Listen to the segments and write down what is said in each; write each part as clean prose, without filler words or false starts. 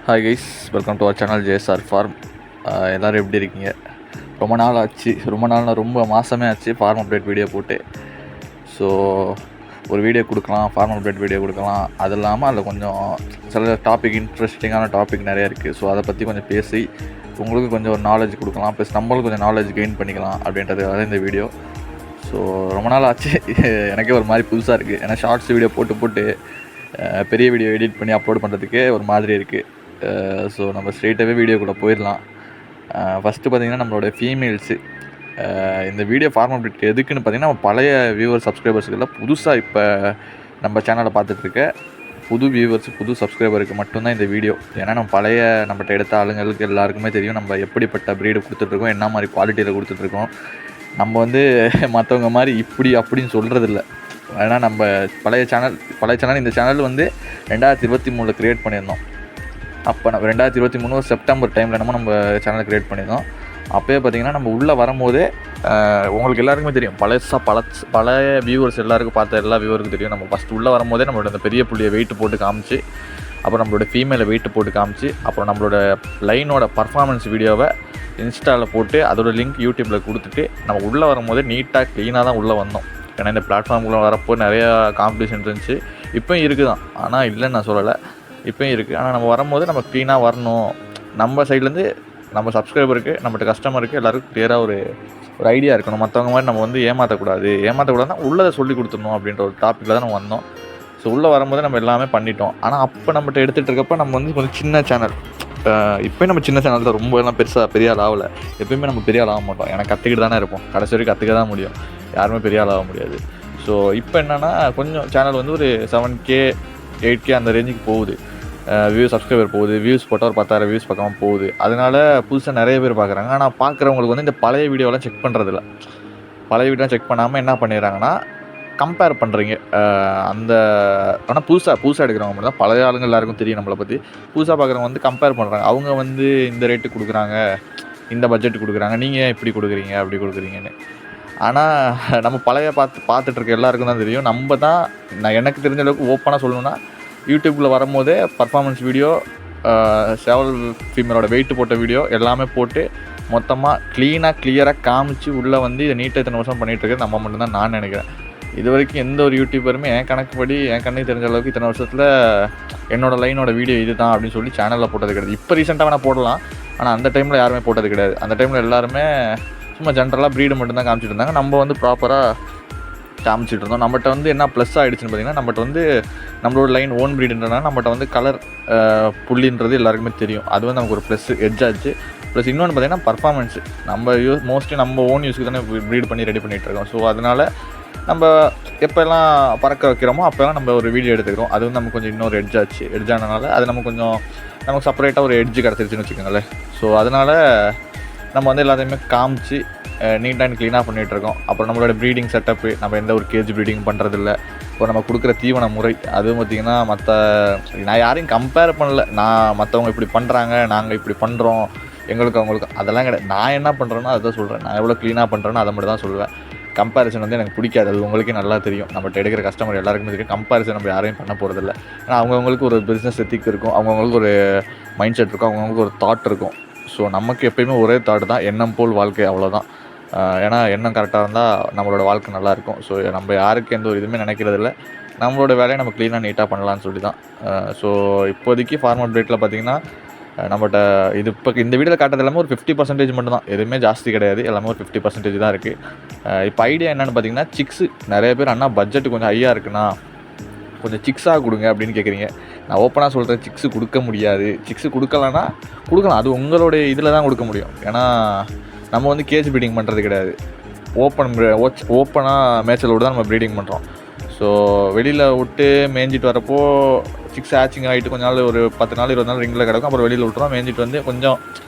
Hi guys, welcome to our channel JSR farm. எல்லோரும் எப்படி இருக்கீங்க? ரொம்ப நாள் ஆச்சு, ரொம்ப மாதமே ஆச்சு ஃபார்ம் அப்டேட் வீடியோ போட்டு. ஸோ ஒரு வீடியோ கொடுக்கலாம், ஃபார்ம் அப்டேட் வீடியோ கொடுக்கலாம். அது இல்லாமல் அதில் கொஞ்சம் சில டாபிக், இன்ட்ரெஸ்டிங்கான டாபிக் நிறையா இருக்குது. ஸோ அதை பற்றி கொஞ்சம் பேசி உங்களுக்கு கொஞ்சம் ஒரு நாலேஜ் கொடுக்கலாம், ப்ளஸ் நம்மளுக்கு கொஞ்சம் நாலேஜ் கெயின் பண்ணிக்கலாம் அப்படின்றதுக்காக இந்த வீடியோ. ஸோ ரொம்ப நாள் ஆச்சு, எனக்கே ஒரு மாதிரி புதுசாக இருக்குது. ஏன்னா ஷார்ட்ஸ் வீடியோ போட்டு பெரிய வீடியோ எடிட் பண்ணி அப்லோட் பண்ணுறதுக்கே ஒரு மாதிரி இருக்குது. ஸோ நம்ம ஸ்ட்ரெயிட்டாகவே வீடியோக்குள்ளே போயிடலாம். ஃபஸ்ட்டு பார்த்திங்கன்னா நம்மளோட ஃபீமேல்ஸு இந்த வீடியோ ஃபார்ம் அப்டேட் எதுக்குன்னு பார்த்திங்கன்னா, நம்ம பழைய வியூவர் சப்ஸ்கிரைபர்ஸுக்கெல்லாம் புதுசாக இப்போ நம்ம சேனலை பார்த்துட்ருக்க புது வியூவர்ஸ், புது சப்ஸ்கிரைபருக்கு மட்டும்தான் இந்த வீடியோ. ஏன்னா நம்ம பழைய நம்மகிட்ட எடுத்த ஆளுங்களுக்கு எல்லாருக்குமே தெரியும் நம்ம எப்படிப்பட்ட ப்ரீடு கொடுத்துட்ருக்கோம், என்ன மாதிரி குவாலிட்டியில் கொடுத்துட்ருக்கோம். நம்ம வந்து மற்றவங்க மாதிரி இப்படி அப்படின்னு சொல்கிறதில்ல. ஏன்னா நம்ம பழைய சேனல் இந்த சேனல் வந்து 2023 க்ரியேட் பண்ணியிருந்தோம். அப்போ நம்ம 2023 செப்டம்பர் டைமில் நம்ம சேனலை க்ரியேட் பண்ணியிருந்தோம். அப்போயே பார்த்திங்கன்னா நம்ம உள்ளே வரும்போதே உங்களுக்கு எல்லாருக்குமே தெரியும், பழைய வியூவர்ஸ் எல்லாருக்கும் பார்த்த எல்லா வியூவருக்கும் தெரியும். நம்ம ஃபஸ்ட்டு உள்ளே வரும்போதே நம்மளோட அந்த பெரிய புள்ளியை வெயிட்டு போட்டு காமிச்சு, அப்புறம் நம்மளோட ஃபீமேலை வெயிட்டு போட்டு காமிச்சு, அப்புறம் நம்மளோட லைனோட பர்ஃபார்மன்ஸ் வீடியோவை இன்ஸ்டாவில் போட்டு அதோட லிங்க் யூடியூப்பில் கொடுத்துட்டு நம்ம உள்ளே வரும்போதே நீட்டாக க்ளீனாக தான் உள்ளே வந்தோம். ஏன்னா இந்த பிளாட்ஃபார்முக்குள்ளே வரப்போ நிறையா காம்படிஷன் இருந்துச்சு, இப்போயும் இருக்குது தான், ஆனால் இல்லைன்னு நான் சொல்லலை, இப்போயும் இருக்குது. ஆனால் நம்ம வரும்போது நம்ம க்ளீனாக வரணும். நம்ம சைட்லேருந்து நம்ம சப்ஸ்கிரைபருக்கு, நம்மகிட்ட கஸ்டமருக்கு எல்லாருக்கும் கிளியராக ஒரு ஐடியா இருக்கணும். மற்றவங்க மாதிரி நம்ம வந்து ஏமாற்றக்கூடாதுன்னா உள்ளதை சொல்லி கொடுத்துடணும் அப்படின்ற ஒரு டாப்பிக்கில் தான் நம்ம வந்தோம். ஸோ உள்ளே வரும்போது நம்ம எல்லாமே பண்ணிட்டோம். ஆனால் அப்போ நம்மகிட்ட எடுத்துகிட்டு இருக்கப்போ நம்ம வந்து கொஞ்சம் சின்ன சேனல். இப்போயும் நம்ம சின்ன சேனல் தான், ரொம்ப எல்லாம் பெரிய ஆள் ஆகலை. எப்போயுமே நம்ம பெரிய ஆள் ஆக மாட்டோம், ஏன்னா கற்றுக்கிட்டு தானே இருப்போம். கடைசி வரைக்கும் கற்றுக்க தான் முடியும், யாருமே பெரிய ஆள் ஆக முடியாது. ஸோ இப்போ என்னென்னா கொஞ்சம் சேனல் வந்து ஒரு 7K 8K அந்த ரேஞ்சுக்கு போகுது. சப்ஸ்கிரைபர் போகுது, வியூஸ் போட்டால் ஒரு 10,000 வியூஸ் பக்கமாக போகுது. அதனால் புதுசாக நிறைய பேர் பார்க்குறாங்க. ஆனால் பார்க்குறவங்களுக்கு வந்து இந்த பழைய வீடியோலாம் செக் பண்ணுறதில்ல. பழைய வீடியோலாம் செக் பண்ணாமல் என்ன பண்ணிடுறாங்கன்னா, கம்பேர் பண்ணுறீங்க. ஆனால் புதுசாக எடுக்கிறவங்க மட்டும் தான், பழைய ஆளுங்க எல்லாருக்கும் தெரியும் நம்மளை பற்றி. புதுசாக பார்க்குறவங்க வந்து கம்பேர் பண்ணுறாங்க. அவங்க வந்து இந்த ரேட்டு கொடுக்குறாங்க, இந்த பட்ஜெட் கொடுக்குறாங்க, நீங்கள் ஏன் இப்படி கொடுக்குறீங்க அப்படி கொடுக்குறீங்கன்னு. ஆனால் நம்ம பழைய பார்த்துட்ருக்க எல்லாருக்கும் தான் தெரியும். நம்ம தான், நான் எனக்கு தெரிஞ்ச அளவுக்கு ஓப்பனாக சொல்லணுன்னா, யூடியூப்பில் வரும்போதே பர்ஃபார்மன்ஸ் வீடியோ, சேவல் ஃபீமேலோட வெயிட்டு போட்ட வீடியோ எல்லாமே போட்டு மொத்தமாக கிளியராக காமிச்சு உள்ளே வந்து இதை நீட்டாக இத்தனை வருஷம் பண்ணிகிட்ருக்கிறது நம்ம மட்டும்தான் நான் நினைக்கிறேன். இது வரைக்கும் எந்த ஒரு யூடியூபருமே என் கண்ணுக்கு தெரிஞ்ச அளவுக்கு இத்தனை வருஷத்தில் என்னோடய லைனோட வீடியோ இது தான் அப்படின்னு சொல்லி சேனலில் போட்டது கிடையாது. இப்போ ரீசெண்டாக வேணால் போடலாம், ஆனால் அந்த டைமில் யாருமே போட்டது கிடையாது. அந்த டைமில் எல்லாருமே சும்மா ஜென்ரலாக ப்ரீடு மட்டும்தான் காமிச்சிட்டு இருந்தாங்க. நம்ம வந்து ப்ராப்பராக காமிச்சிட்டு இருந்தோம். நம்மகிட்ட வந்து என்ன ப்ளஸ் ஆகிடுச்சுன்னு பார்த்திங்கன்னா, நம்மகிட்ட வந்து நம்மளோட லைன் ஓன் ப்ரீடுன்றனால நம்மகிட்ட வந்து கலர் புள்ளின்றது எல்லாருக்குமே தெரியும். அது வந்து நமக்கு ஒரு ப்ளஸ் எட்ஜாச்சு. ப்ளஸ் இன்னொன்று பார்த்திங்கன்னா பர்ஃபார்மன்ஸு. நம்ம மோஸ்ட்லி நம்ம ஓன் யூஸ்க்கு தானே ப்ரீட் பண்ணி ரெடி பண்ணிகிட்ருக்கோம். ஸோ அதனால் நம்ம எப்போல்லாம் பறக்க வைக்கிறோமோ அப்போல்லாம் நம்ம ஒரு வீடியோ எடுத்துக்கிறோம். அது வந்து நமக்கு கொஞ்சம் இன்னொரு எட்ஜானனால அது நமக்கு செப்பரேட்டாக ஒரு எட்ஜு கிடச்சிருச்சுன்னு வச்சுக்கோங்களேன். ஸோ அதனால் நம்ம வந்து எல்லாத்தையுமே காமிச்சு நீட் அண்ட் க்ளீனாக பண்ணிகிட்ருக்கோம். அப்புறம் நம்மளோட ப்ரீடிங் செட்டப்பு, நம்ம எந்த ஒரு கேஜ் ப்ரீடிங் பண்ணுறதில்ல. இப்போ நம்ம கொடுக்குற தீவன முறை, அதுவும் பார்த்திங்கன்னா நான் யாரையும் கம்பேர் பண்ணல. நான் மற்றவங்க இப்படி பண்ணுறாங்க, நாங்கள் இப்படி பண்ணுறோம், அவங்களுக்கு அதெல்லாம் கிடையாது. நான் என்ன பண்ணுறேன்னா அதை தான் சொல்கிறேன். நான் எவ்வளோ க்ளீனாக பண்ணுறேன்னு அதை மட்டும் தான் சொல்லுவேன். கம்பேரிசன் வந்து எனக்கு பிடிக்காது, அது உங்களுக்கே நல்லா தெரியும். நம்மகிட்ட எடுக்கிற கஸ்டமர் எல்லாருக்குமே தெரியும். கம்பேரிசன் நம்ம யாரையும் பண்ண போகிறதில்ல. ஏன்னா அவங்கவுங்களுக்கு ஒரு பிஸ்னஸ் எத்திக் இருக்கும், அவங்கவுங்களுக்கு ஒரு மைண்ட் செட் இருக்கும், அவங்கவுங்களுக்கு ஒரு தாட் இருக்கும். ஸோ நமக்கு எப்போயுமே ஒரே தாட் தான், எண்ணம் போல் வாழ்க்கை, அவ்வளோதான். ஏன்னா எண்ணம் கரெக்டாக இருந்தால் நம்மளோட வாழ்க்கை நல்லாயிருக்கும். ஸோ நம்ம யாருக்கு எந்த ஒரு இதுவுமே நினைக்கிறதில்ல, நம்மளோட வேலையை நம்ம க்ளீனாக நீட்டாக பண்ணலான்னு சொல்லி தான். ஸோ இப்போதைக்கு ஃபார்ம் அப்டேட்டில் பார்த்திங்கன்னா நம்மகிட்ட இது இப்போ இந்த வீடியோவில் காட்டுறது எல்லாமே ஒரு 50% மட்டும் தான், எதுவுமே ஜாஸ்தி கிடையாது. எல்லாமே ஒரு 50% தான் இருக்குது. இப்போ ஐடியா என்னென்னு பார்த்திங்கன்னா, சிக்ஸு நிறைய பேர் அண்ணா பட்ஜெட் கொஞ்சம் ஹையாக இருக்குண்ணா, கொஞ்சம் சிக்ஸாக கொடுங்க அப்படின்னு கேட்குறீங்க. நான் ஓப்பனாக சொல்கிறேன், சிக்ஸு கொடுக்க முடியாது. சிக்ஸு கொடுக்கலாம், அது உங்களுடைய இதில் தான் கொடுக்க முடியும். ஏன்னா நம்ம வந்து கேஜ் ப்ரீடிங் பண்ணுறது கிடையாது, ஓப்பனாக மேய்ச்சல் விட்டு தான் நம்ம ப்ரீடிங் பண்ணுறோம். ஸோ வெளியில் விட்டு மேய்ஞ்சிட்டு வரப்போ சிக்ஸ் ஹேச்சிங் ஆகிட்டு கொஞ்ச நாள், ஒரு 10 நாள் 20 நாள் ரிங்கில் கிடக்கும். அப்புறம் வெளியில் விட்டுறோம், மேய்ஞ்சிட்டு வந்து கொஞ்சம்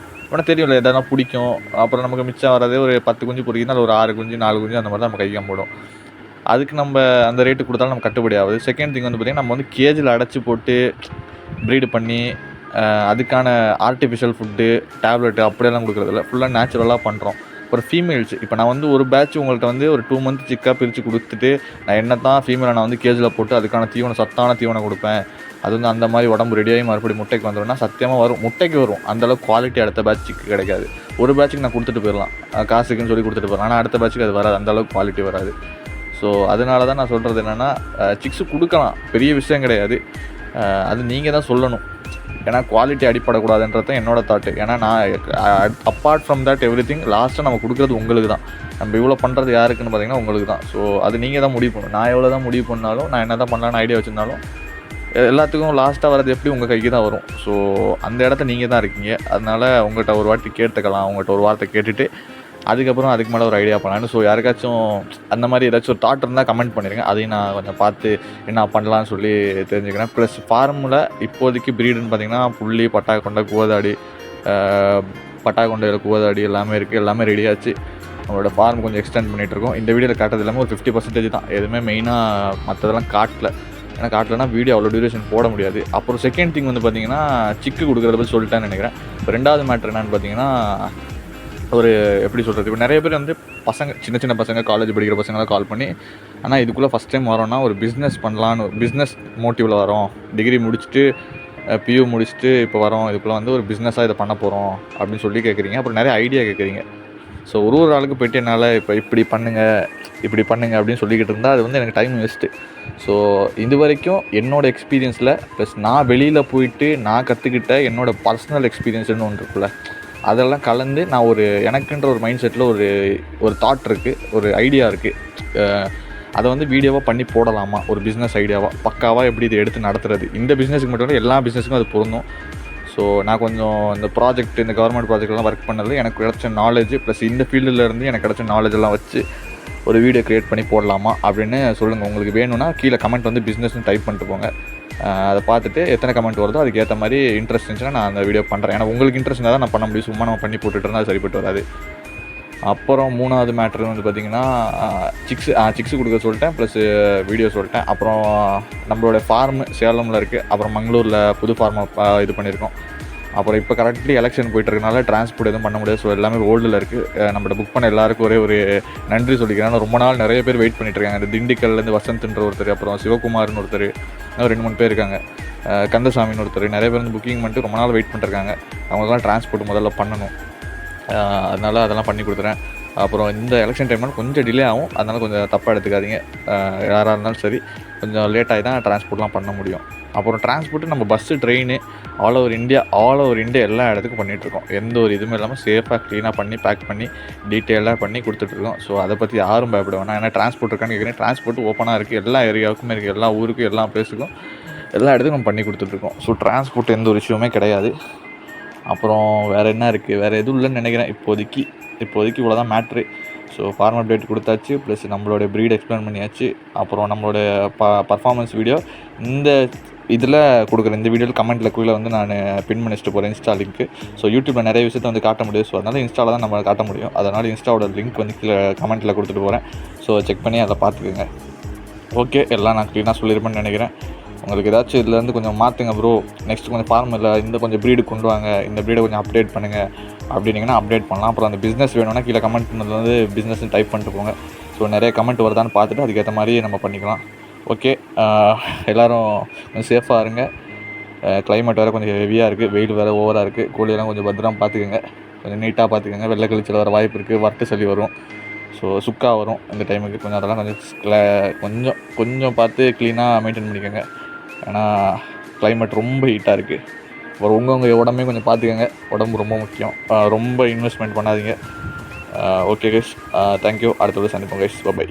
உடனே தெரியும்ல எதனா பிடிக்கும். அப்புறம் நமக்கு மிச்சம் வரதே ஒரு 10 குஞ்சு பொறிக்கினா ஒரு 6 குஞ்சு 4 குஞ்சு அந்த மாதிரி தான் நம்ம கைக்கு போடும். அதுக்கு நம்ம அந்த ரேட்டு கொடுத்தாலும் நம்ம கட்டுப்படி ஆகுது. செகண்ட் திங் வந்து பார்த்திங்கன்னா, நம்ம வந்து கேஜில் அடைச்சி போட்டு ப்ரீடு பண்ணி அதுக்கான ஆர்டிஃபிஷியல் ஃபுட்டு, டேப்லெட்டு அப்படியெல்லாம் கொடுக்குறதில்ல, ஃபுல்லாக நேச்சுரலாக பண்ணுறோம். அப்புறம் ஃபீமேல்ஸ் இப்போ நான் வந்து ஒரு பேட்ச் உங்கள்கிட்ட வந்து ஒரு 2 மந்த் சிக்காக பிரித்து கொடுத்துட்டு நான் என்ன தான் ஃபீமேலை நான் வந்து கேஜில் போட்டு அதுக்கான தீவனம் சத்தான தீவனம் கொடுப்பேன், அது வந்து அந்த மாதிரி உடம்பு ரெடியாகி மறுபடியும் முட்டைக்கு வந்துடும்னா சத்தியமாக வரும், முட்டைக்கு வரும். அந்தளவுக்கு குவாலிட்டி அடுத்த பேட்சுக்கு கிடைக்காது. ஒரு பேட்சுக்கு நான் கொடுத்துட்டு போயிடலாம், காசுக்குன்னு சொல்லி கொடுத்துட்டு போயிடலாம், ஆனால் அடுத்த பேட்சுக்கு அது வராது, அந்தளவுக்கு குவாலிட்டி வராது. ஸோ அதனால தான் நான் சொல்கிறது என்னென்னா, சிக்ஸு கொடுக்கலாம், பெரிய விஷயம் கிடையாது, அது நீங்கள் தான் சொல்லணும். ஏன்னா குவாலிட்டி அடிப்படக்கூடாதுன்றது தான் என்னோடய தாட்டு. ஏன்னா நான் apart from that every thing லாஸ்ட்டாக நம்ம கொடுக்குறது உங்களுக்கு தான். நம்ம இவ்வளோ பண்ணுறது யாருக்குன்னு பார்த்தீங்கன்னா உங்களுக்கு தான். ஸோ அது நீங்கள் தான் முடிவு பண்ணணும். நான் எவ்வளோ தான் முடிவு பண்ணாலும், நான் என்ன தான் பண்ணலான்னு ஐடியா வச்சுருந்தாலும், எல்லாத்துக்கும் லாஸ்ட்டாக வர்றது எப்படி உங்கள் கைக்கு தான் வரும். ஸோ அந்த இடத்த நீங்கள் தான் இருக்கீங்க. அதனால் உங்கள்கிட்ட ஒரு வாட்டி கேட்டுக்கலாம், உங்கள்கிட்ட ஒரு வார்த்தை கேட்டுட்டு அதுக்கப்புறம் அதுக்கு மேலே ஒரு ஐடியா பண்ணலான்னு. ஸோ யாருக்காச்சும் அந்த மாதிரி ஏதாச்சும் ஒரு தாட் இருந்தால் கமெண்ட் பண்ணிடுங்க, அதையும் நான் கொஞ்சம் பார்த்து என்ன பண்ணலான்னு சொல்லி தெரிஞ்சுக்கிறேன். ப்ளஸ் ஃபார்மில் இப்போதைக்கு ப்ரீடுன்னு பார்த்திங்கன்னா புள்ளி, பட்டாக்கொண்டை, கூவதாடி, பட்டாக்கொண்டையில் கூவதாடி எல்லாமே இருக்குது, எல்லாமே ரெடியாச்சு. நம்மளோட ஃபார்ம் கொஞ்சம் எக்ஸ்டெண்ட் பண்ணிகிட்ருக்கோம். இந்த வீடியோவில் காட்டுறது எல்லாமே ஒரு 50% தான், எதுவுமே மெயினாக மற்றதெல்லாம் காட்டல. ஏன்னா காட்டலைன்னா வீடியோ அவ்வளோ டியூரேஷன் போட முடியாது. அப்புறம் செகண்ட் திங் வந்து பார்த்திங்கன்னா சிக்கு கொடுக்குறத பற்றி சொல்லிட்டேன்னு நினைக்கிறேன். இப்போ ரெண்டாவது மேட்ரு என்னென்னு பார்த்தீங்கன்னா, ஒரு எப்படி சொல்கிறது, இப்போ நிறைய பேர் வந்து பசங்க, சின்ன சின்ன பசங்க, காலேஜ் படிக்கிற பசங்களாம் கால் பண்ணி, ஆனால் இதுக்குள்ளே ஃபஸ்ட் டைம் வரோன்னா ஒரு பிஸ்னஸ் பண்ணலான்னு, பிஸ்னஸ் மோட்டிவில் வரோம், டிகிரி முடிச்சுட்டு பியூ முடிச்சுட்டு இப்போ வரோம், இதுக்குள்ளே வந்து ஒரு பிஸ்னஸாக இதை பண்ண போகிறோம் அப்படின்னு சொல்லி கேட்குறீங்க. அப்புறம் நிறைய ஐடியா கேட்குறீங்க. ஸோ ஒரு ஆளுக்கு போய்ட்டு என்னால் இப்போ இப்படி பண்ணுங்கள் அப்படின்னு சொல்லிக்கிட்டு இருந்தால் அது வந்து எனக்கு டைம் வேஸ்ட்டு. ஸோ இது வரைக்கும் என்னோடய எக்ஸ்பீரியன்ஸில் ப்ளஸ் நான் வெளியில் போயிட்டு நான் கற்றுக்கிட்ட என்னோடய பர்சனல் எக்ஸ்பீரியன்ஸ்னு ஒன்று இருக்குல்ல, அதெல்லாம் கலந்து நான் ஒரு எனக்குன்ற ஒரு மைண்ட் செட்டில் ஒரு தாட் இருக்குது, ஒரு ஐடியா இருக்குது. அதை வந்து வீடியோவாக பண்ணி போடலாமா, ஒரு பிஸ்னஸ் ஐடியாவாக பக்காவாக எப்படி இதை எடுத்து நடத்துறது. இந்த பிஸ்னஸுக்கு மட்டும் இல்லை, எல்லா பிஸ்னஸுக்கும் அது பொருந்தும். ஸோ நான் கொஞ்சம் இந்த ப்ராஜெக்ட், இந்த கவர்மெண்ட் ப்ராஜெக்ட்லாம் ஒர்க் பண்ணது எனக்கு கிடச்ச நாலேஜ் ப்ளஸ் இந்த ஃபீல்டுலேருந்து எனக்கு கிடச்ச நாலேஜெல்லாம் வச்சு ஒரு வீடியோ க்ரியேட் பண்ணி போடலாமா அப்படின்னு சொல்லுங்கள். உங்களுக்கு வேணும்னா கீழே கமெண்ட் வந்து பிஸ்னஸ்னு டைப் பண்ணிட்டு போங்க. அதை பார்த்துட்டு எத்தனை கமெண்ட் வருதோ அதுக்கேற்ற மாதிரி இன்ட்ரெஸ்ட் இருந்துச்சுன்னா நான் அந்த வீடியோ பண்ணுறேன். ஏன்னா உங்களுக்கு இன்ட்ரெஸ்ட் இருந்தால் தான் நான் பண்ண முடியும், சும்மா நம்ம பண்ணி போட்டுட்டு இருந்தால் அது சரிப்பட்டு வராது. அப்புறம் மூணாவது மேட்ரு வந்து பார்த்திங்கன்னா, சிக்ஸு கொடுக்க சொல்லிட்டேன், ப்ளஸ் வீடியோ சொல்லிட்டேன். அப்புறம் நம்மளோட ஃபார்மு சேலமில் இருக்குது, அப்புறம் மங்களூரில் புது ஃபார்மை இது பண்ணியிருக்கோம். அப்புறம் இப்போ கரெக்ட்லி எலெக்ஷன் போயிட்டுருக்கனால டிரான்ஸ்போர்ட் எதுவும் பண்ண முடியாது. ஸோ எல்லாமே ஹோல்டில் இருக்குது. நம்மளோட புக் பண்ண எல்லாருக்கும் ஒரு நன்றி சொல்லிக்கிறேன். ரொம்ப நாள் நிறைய பேர் வெயிட் பண்ணிட்டுருக்காங்க. இந்த திண்டுக்கல்லேருந்து வசந்த்ன்ற ஒருத்தர், அப்புறம் சிவகுமார்னு ஒருத்தர், இன்னும் 2-3 பேர் இருக்காங்க, கந்தசாமின்னு ஒருத்தர், நிறைய பேர் வந்து புக்கிங் பண்ணிட்டு ரொம்ப நாள் வெயிட் பண்ணிருக்காங்க. அவங்களுக்குலாம் டிரான்ஸ்போர்ட் முதல்ல பண்ணணும். அதனால் அதெல்லாம் பண்ணி கொடுத்துறேன். அப்புறம் இந்த எலெக்ஷன் டைம்னால் கொஞ்சம் டிலே ஆகும், அதனால் கொஞ்சம் தப்பாக எடுத்துக்காதீங்க. யாராக இருந்தாலும் சரி, கொஞ்சம் லேட் ஆகி தான் டிரான்ஸ்போர்ட்லாம் பண்ண முடியும். அப்புறம் டிரான்ஸ்போர்ட்டு நம்ம bus, train all over India எல்லா இடத்துக்கும் பண்ணிகிட்ருக்கோம். எந்த ஒரு இதுவுமே இல்லாமல் சேஃபாக க்ளீனாக பண்ணி பேக் பண்ணி டீட்டெயிலாக பண்ணி கொடுத்துட்ருக்கோம். ஸோ அதை பற்றி யாரும் பயப்பட வேணாம். ஏன்னா டிரான்ஸ்போர்ட் இருக்கான்னு கேட்குறேன், டிரான்ஸ்போர்ட் ஓப்பனாக இருக்குது, எல்லா ஏரியாவுக்குமே இருக்குது, எல்லா ஊருக்கும், எல்லா பிளேஸுக்கும், எல்லா இடத்துக்கும் நம்ம பண்ணி கொடுத்துட்ருக்கோம். ஸோ டிரான்ஸ்போர்ட் எந்த ஒரு இஷ்யூமே கிடையாது. அப்புறம் வேறு என்ன இருக்குது, வேறு எதுவும் இல்லைன்னு நினைக்கிறேன் இப்போதைக்கு இவ்வளோ தான் மேட்ரு. ஸோ ஃபார்ம் அப்டேட் கொடுத்தாச்சு, ப்ளஸ் நம்மளோட ப்ரீட் எக்ஸ்பிளைன் பண்ணியாச்சு. அப்புறம் நம்மளோட பர்ஃபார்மன்ஸ் வீடியோ இந்த இதில் கொடுக்குறேன். இந்த வீடியோவில் கமெண்ட்டில் கீழே வந்து நான் பின் பண்ணி வச்சுட்டு போகிறேன் இன்ஸ்டா லிங்க்கு. ஸோ யூடியூப்பில் நிறைய விஷயத்தை வந்து காட்ட முடியும். ஸோ அதனால் இன்ஸ்டாவில் தான் நம்ம காட்ட முடியும். அதனால் இன்ஸ்டாவோட லிங்க் வந்து கீழே கமெண்ட்டில் கொடுத்துட்டு போகிறேன். ஸோ செக் பண்ணி அதை பார்த்துக்குங்க. ஓகே, எல்லாம் நான் க்ளீனாக சொல்லியிருப்பேன்னு நினைக்கிறேன். உங்களுக்கு ஏதாச்சும் இதுலேருந்து கொஞ்சம் மாற்றுங்க ப்ரோ, நெக்ஸ்ட் கொஞ்சம் ஃபார்மில் இந்த கொஞ்சம் ப்ரீடு கொண்டு வாங்க, இந்த ப்ரீடை கொஞ்சம் அப்டேட் பண்ணுங்கள் அப்படின்னீங்கன்னா அப்டேட் பண்ணலாம். அப்புறம் அந்த பிஸ்னஸ் வேணும்னா கீழே கமெண்ட் பண்ணது வந்து பிஸ்னஸ்ன்னு டைப் பண்ணிட்டு போங்க. ஸோ நிறைய கமெண்ட் வருதான்னு பார்த்துட்டு அதுக்கேற்ற மாதிரி நம்ம பண்ணிக்கலாம். ஓகே, எல்லோரும் கொஞ்சம் சேஃபாக இருங்க. கிளைமேட் வேறு கொஞ்சம் ஹெவியாக இருக்குது, வெயில் வேறு ஓவராக இருக்குது. கோழியெல்லாம் கொஞ்சம் பத்திரமா பார்த்துக்கோங்க, கொஞ்சம் நீட்டாக பார்த்துக்கோங்க. வெள்ளை கழிச்சல் வர வாய்ப்பு இருக்குது, வறட்டு சளி வரும், ஸோ சுக்கா வரும் இந்த டைமுக்கு. கொஞ்சம் அதெல்லாம் கொஞ்சம் பார்த்து க்ளீனாக மெயின்டைன் பண்ணிக்கோங்க. ஏன்னா கிளைமேட் ரொம்ப ஹீட்டாக இருக்குது. அப்புறம் உங்கள் உடம்பே கொஞ்சம் பார்த்துக்கோங்க, உடம்பு ரொம்ப முக்கியம். ரொம்ப இன்வெஸ்ட்மெண்ட் பண்ணாதீங்க. Okay guys, thank you. அடுத்த சந்திப்போம் கைஸ், பை.